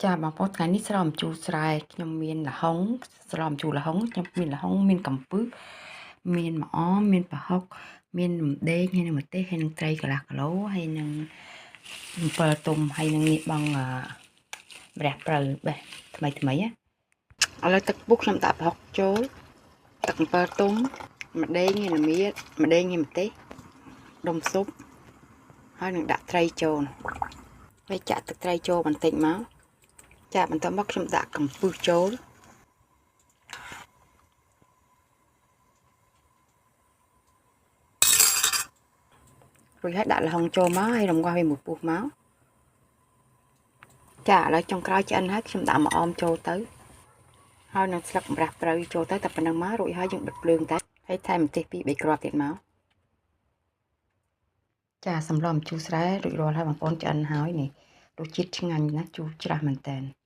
ចាបងប្អូនថ្ងៃនេះស្រោមជូរស្រែខ្ញុំមានល្ហុងស្រោមជូរល្ហុងខ្ញុំមានល្ហុងមានកំពឹសមានម្អមមានប្រហុកមានរំដេងហើយនឹងម្ទេសហើយនឹងត្រីកន្លះគីឡូហើយនឹង7ទុំហើយនឹងនេះបងម្រះព្រៅបេះថ្មីណាឥឡូវទឹកពុះខ្ញុំដាក់ប្រហុកចូលទឹក7ទុំម្ដេងហើយល្មៀតម្ដេងហើយម្ទេសដុំស៊ុបហើយនឹងដាក់ត្រីចូលហើយចាក់ទឹកត្រីចូលបន្តិចមកចាបន្ទាប់មកខ្ញុំដាក់កំពឹសចូលរួចហើយដាក់ល្ហុងចូលមកហើយរំងាស់វាមួយពុះមកចាឥឡូវចុងក្រោយឆ្អិនហើយខ្ញុំដាក់ម្អមចូលទៅហើយនឹងស្លឹកម្រះព្រៅចូលទៅតែប៉ុណ្្នឹងមករួចហើយយើងបិទភ្លើងទៅហើយថែមម្ទេស2-3គ្រាប់ទៀតមកចាសម្លម្ជូរស្រែរួចរាល់ហើយបងប្អូនឆ្អិនហើយនេះរសជាតិឆ្ងាញ់ណាស់ជូរច្រាស់មែនតើ